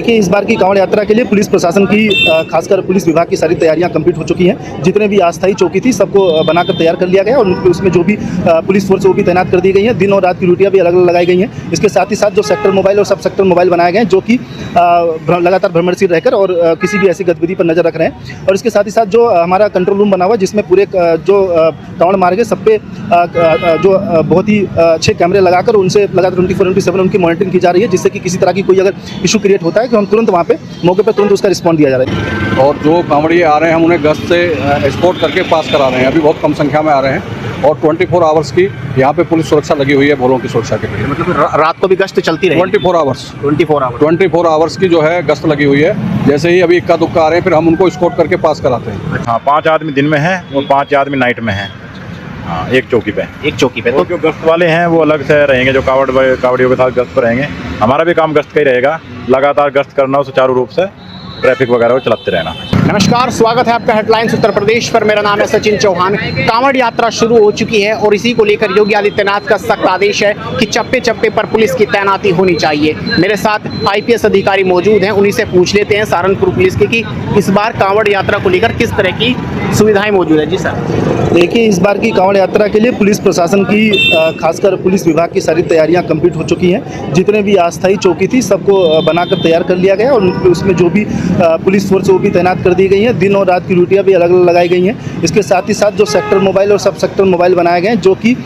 देखिए, इस बार की कांवड़ यात्रा के लिए पुलिस प्रशासन की खासकर पुलिस विभाग की सारी तैयारियां कंप्लीट हो चुकी हैं। जितने भी अस्थायी चौकी थी सबको बनाकर तैयार कर लिया गया और उसमें जो भी पुलिस फोर्स वो भी तैनात कर दी गई है। दिन और रात की ड्यूटियां भी अलग अलग लगाई गई हैं। इसके साथ ही साथ जो सेक्टर मोबाइल और सब सेक्टर मोबाइल बनाए गए हैं जो कि लगातार भ्रमणशील रहकर और किसी भी ऐसी गतिविधि पर नजर रख रहे हैं। और इसके साथ ही साथ जो हमारा कंट्रोल रूम बना हुआ है जिसमें पूरे जो कांवड़ मार्ग है सब पे जो बहुत ही अच्छे कैमरे लगाकर उनसे लगातार 24/7 उनकी मॉनिटरिंग की जा रही है, जिससे कि किसी तरह की कोई अगर इशू क्रिएट होता है कि हम तुरंत वहाँ पे मौके पर तुरंत उसका रिस्पॉन्ड दिया जा रहा है। और जो कांवड़िए आ रहे हैं हम उन्हें गश्त से एस्कॉर्ट करके पास करा रहे हैं। अभी बहुत कम संख्या में आ रहे हैं और 24 आवर्स की यहाँ पे पुलिस सुरक्षा लगी हुई है भोलों की सुरक्षा के लिए। मतलब रात को भी गश्त चलती रही 24 आवर्स की जो है गश्त लगी हुई है। जैसे ही अभी इक्का दुक्का आ रहे हैं फिर हम उनको एस्कॉर्ट करके पास कराते हैं। हाँ, 5 आदमी दिन में हैं और 5 आदमी नाइट में हैं। हाँ, एक चौकी पे तो जो गश्त वाले हैं वो अलग से रहेंगे, जो कावड़ियों के साथ गश्त पर रहेंगे। हमारा भी काम गश्त का ही रहेगा, लगातार गश्त करना, सुचारू रूप से ट्रैफिक वगैरह को चलाते रहना। नमस्कार, स्वागत है आपका हेडलाइंस उत्तर प्रदेश पर। मेरा नाम है सचिन चौहान। कांवड़ यात्रा शुरू हो चुकी है और इसी को लेकर योगी आदित्यनाथ का सख्त आदेश है कि चप्पे चप्पे पर पुलिस की तैनाती होनी चाहिए। मेरे साथ आईपीएस अधिकारी मौजूद हैं, उन्हीं से पूछ लेते हैं सहारनपुर पुलिस के कि इस बार कांवड़ यात्रा को लेकर किस तरह की सुविधाएं मौजूद है। जी सर। देखिए, इस बार की कांवड़ यात्रा के लिए पुलिस प्रशासन की खासकर पुलिस विभाग की सारी तैयारियां कंप्लीट हो चुकी हैं। जितने भी अस्थायी चौकी थी सबको बनाकर तैयार कर लिया गया और उसमें जो भी पुलिस फोर्स वो भी तैनात कर दी गई हैं। दिन और रात की ड्यूटियां भी अलग अलग लगाई गई हैं। इसके साथ ही साथ जो सेक्टर मोबाइल और सब सेक्टर मोबाइल बनाए गए हैं जो कि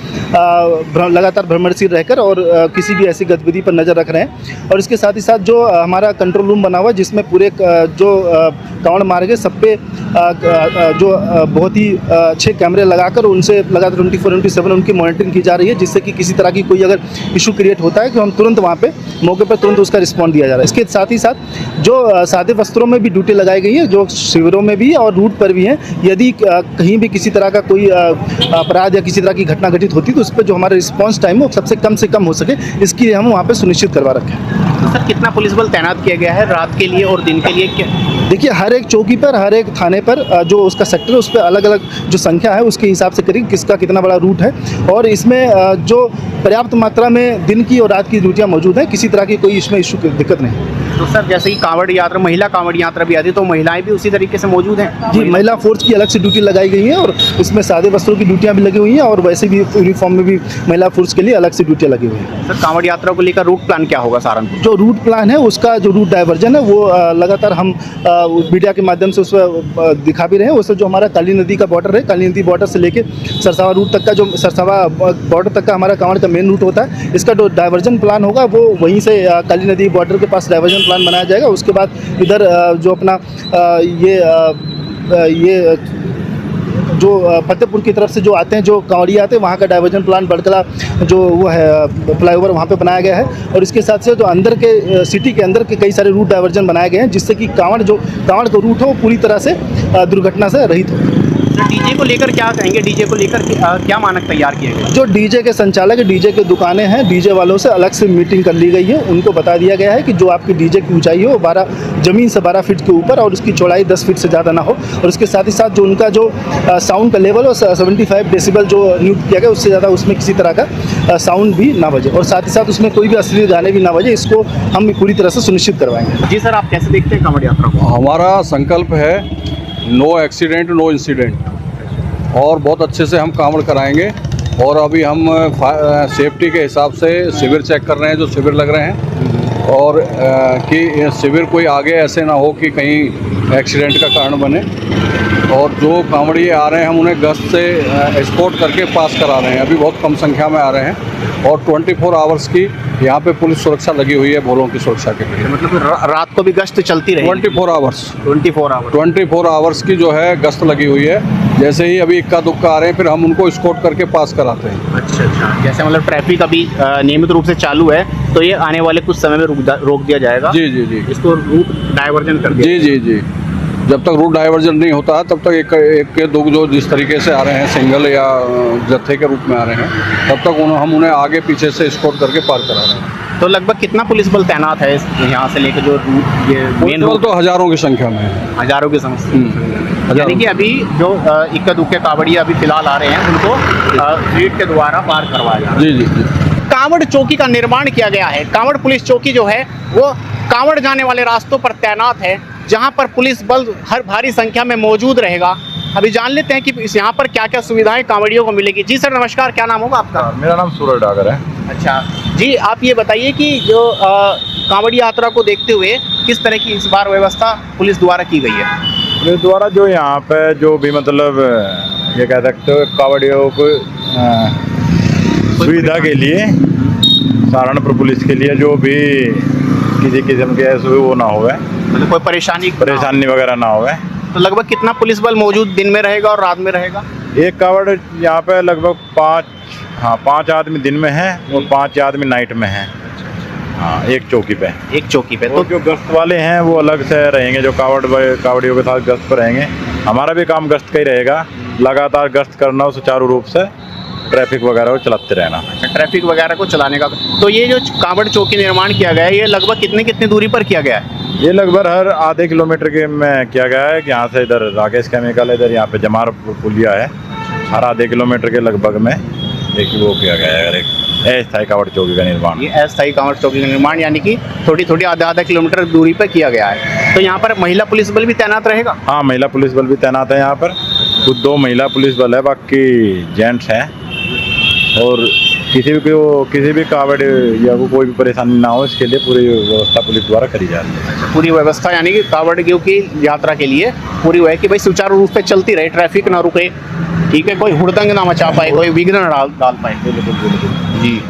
लगातार भ्रमणशील रहकर और किसी भी ऐसी गतिविधि पर नज़र रख रहे हैं। और इसके साथ ही साथ जो हमारा कंट्रोल रूम बना हुआ है जिसमें पूरे जो कांवड़ मार्ग है सब पे जो बहुत ही अच्छे कैमरे लगाकर उनसे लगातार 24/7 उनकी मॉनिटरिंग की जा रही है, जिससे कि किसी तरह की कोई अगर इशू क्रिएट होता है कि हम तुरंत वहाँ पे मौके पर तुरंत उसका रिस्पॉन्ड दिया जा रहा है। इसके साथ ही साथ जो सादे वस्त्रों में भी ड्यूटी लगाई गई है, जो शिविरों में भी और रूट पर भी हैं। यदि कहीं भी किसी तरह का कोई अपराध या किसी तरह की घटना घटित होती है तो उस पर जो हमारा रिस्पॉन्स टाइम है वो सबसे कम हो सके, इसके लिए हम वहाँ पे सुनिश्चित करवा रखें। तो सर, कितना पुलिस बल तैनात किया गया है रात के लिए और दिन के लिए? क्या देखिए, हर एक चौकी पर हर एक थाने पर जो उसका सेक्टर है उस पर अलग अलग जो संख्या है उसके हिसाब से करीब किसका कितना बड़ा रूट है। और इसमें जो पर्याप्त मात्रा में दिन की और रात की ड्यूटियाँ मौजूद हैं, किसी तरह की कोई इसमें इशू दिक्कत नहीं। तो सर, जैसे कि कांवड़ यात्रा, महिला कांवड़ यात्रा भी आती है तो महिलाएं भी उसी तरीके से मौजूद हैं? जी, महिला फोर्स की अलग से ड्यूटी लगाई गई है और इसमें सादे वस्त्रों की ड्यूटियाँ भी लगी हुई हैं और वैसे भी यूनिफॉर्म में भी महिला फोर्स के लिए अलग से ड्यूटियाँ लगी हुई हैं। सर, कांवड़ यात्रा को लेकर रूट प्लान क्या होगा सहारनपुर? जो रूट प्लान है उसका जो रूट डाइवर्जन है वो लगातार हम मीडिया के माध्यम से उस पर दिखा भी रहे हैं। उससे जो हमारा काली नदी का बॉर्डर है, काली नदी बॉर्डर से लेके सरसावा रूट तक का जो सरसावा बॉर्डर तक का हमारा कांवड़ का मेन रूट होता है, इसका जो डाइवर्जन प्लान होगा वो वहीं से काली नदी बॉर्डर के पास डाइवर्जन प्लान बनाया जाएगा। उसके बाद इधर जो अपना ये जो फतेहपुर की तरफ से जो आते हैं, जो कांवड़िया आते हैं, वहाँ का डाइवर्जन प्लान बड़कला जो वो है फ्लाईओवर वहाँ पे बनाया गया है। और इसके साथ से जो अंदर के सिटी के अंदर के कई सारे रूट डाइवर्जन बनाए गए हैं, जिससे कि कांवड़ का रूट है वो पूरी तरह से दुर्घटना से रहित हो। डीजे को लेकर क्या कहेंगे? डीजे को लेकर क्या मानक तैयार किए गए? जो डीजे के संचालक है, डीजे के दुकानें हैं, डीजे वालों से अलग से मीटिंग कर ली गई है। उनको बता दिया गया है कि जो आपकी डीजे की ऊंचाई है वो ज़मीन से 12 फीट के ऊपर और उसकी चौड़ाई 10 फीट से ज़्यादा ना हो। और उसके साथ ही साथ जो उनका जो साउंड का लेवल है 75 डेसिबल जो नियुक्त किया गया, उससे ज़्यादा उसमें किसी तरह का साउंड भी ना बजे और साथ ही साथ उसमें कोई भी अश्लील गाने भी ना बजे। इसको हम पूरी तरह से सुनिश्चित करवाएंगे। जी सर, आप कैसे देखते हैं कांवड़ यात्रा को? हमारा संकल्प है नो एक्सीडेंट नो इंसिडेंट और बहुत अच्छे से हम कांवड़ कराएंगे। और अभी हम सेफ्टी के हिसाब से शिविर चेक कर रहे हैं, जो शिविर लग रहे हैं, और कि शिविर कोई आगे ऐसे ना हो कि कहीं एक्सीडेंट का कारण बने। और जो कांवड़िए आ रहे हैं हम उन्हें गश्त से एस्कॉर्ट करके पास करा रहे हैं। अभी बहुत कम संख्या में आ रहे हैं और 24 आवर्स की यहाँ पे पुलिस सुरक्षा लगी हुई है भोलों की सुरक्षा के लिए। मतलब रात को भी गश्त चलती रही? 24 आवर्स की जो है गश्त लगी हुई है। जैसे ही अभी इक्का दुक्का आ रहे हैं फिर हम उनको एस्कॉर्ट करके पास कराते हैं। अच्छा, जैसे मतलब ट्रैफिक अभी नियमित रूप से चालू है तो ये आने वाले कुछ समय में रोक दिया जाएगा? जी, इसको रूट डाइवर्जन कर दिया? जी। जब तक रूट डाइवर्जन नहीं होता है तब तक एक के दो जो जिस तरीके से आ रहे हैं सिंगल या जत्थे के रूप में आ रहे हैं, तब तक हम उन्हें आगे पीछे से एस्कॉर्ट करके पार करा रहे हैं। तो लगभग कितना पुलिस बल तैनात है यहाँ से लेकर जो रूट ये मेन रूट? तो हजारों की संख्या में है। हजारों की संख्या। यानी कि अभी जो इक्का दुक्के कांवड़िया अभी फिलहाल आ रहे हैं उनको रीट के द्वारा पार करवाया जा रहा है। जी। कांवड़ चौकी का निर्माण किया गया है। कांवड़ पुलिस चौकी जो है वो कांवड़ जाने वाले रास्तों पर तैनात है, जहां पर पुलिस बल हर भारी संख्या में मौजूद रहेगा। अभी जान लेते हैं कि इस यहाँ पर क्या क्या सुविधाएं कांवड़ियों को मिलेगी। जी सर नमस्कार, क्या नाम होगा आपका? मेरा नाम सूरज डागर है। अच्छा जी, आप ये बताइए कि जो कांवड़ यात्रा को देखते हुए किस तरह की इस बार व्यवस्था पुलिस द्वारा की गई है? पुलिस द्वारा जो यहाँ पे जो भी मतलब ये कह सकते हो कांवड़ियों को सुविधा के लिए, सहारनपुर पुलिस के लिए जो भी किसी किस्म के ऐसे वो ना होवे, मतलब कोई परेशानी वगैरह ना होवे। तो लगभग कितना पुलिस बल मौजूद दिन में रहेगा और रात में रहेगा? एक कावड़ यहाँ पे लगभग 5 आदमी दिन में है और 5 आदमी नाइट में है। हाँ, एक चौकी पे। तो जो गश्त वाले हैं वो अलग से रहेंगे, जो कावड़ियों के साथ गश्त पर रहेंगे। हमारा भी काम गश्त का ही रहेगा, लगातार गश्त करना और सुचारू रूप से ट्रैफिक वगैरह को चलाते रहना। ट्रैफिक वगैरह को चलाने का। तो ये जो कांवड़ चौकी निर्माण किया गया है, ये लगभग कितनी दूरी पर किया गया है? ये लगभग हर आधे किलोमीटर के में किया गया है। यहाँ से इधर राकेश केमिकल, इधर यहाँ पे जमार पुलिया है, हर आधे किलोमीटर के लगभग में एक वो किया गया है, एक अस्थायी कांवड़ चौकी का निर्माण। ये अस्थायी कांवड़ चौकी का निर्माण यानी कि थोड़ी आधा किलोमीटर दूरी पर किया गया है। तो यहाँ पर महिला पुलिस बल भी तैनात रहेगा? हाँ, महिला पुलिस बल भी तैनात है यहाँ पर। कुछ 2 महिला पुलिस बल है, बाकी जेंट्स हैं। और किसी भी कावड़ या को कोई भी परेशानी ना हो, इसके लिए पूरी व्यवस्था पुलिस द्वारा करी जा रही है। पूरी व्यवस्था यानी कि कांवड़ियों की यात्रा के लिए पूरी है कि भाई सुचारू रूप से चलती रहे, ट्रैफिक ना रुके, ठीक है, कोई हुड़दंग ना मचा पाए, कोई विघ्न ना डाल पाए। बिल्कुल जी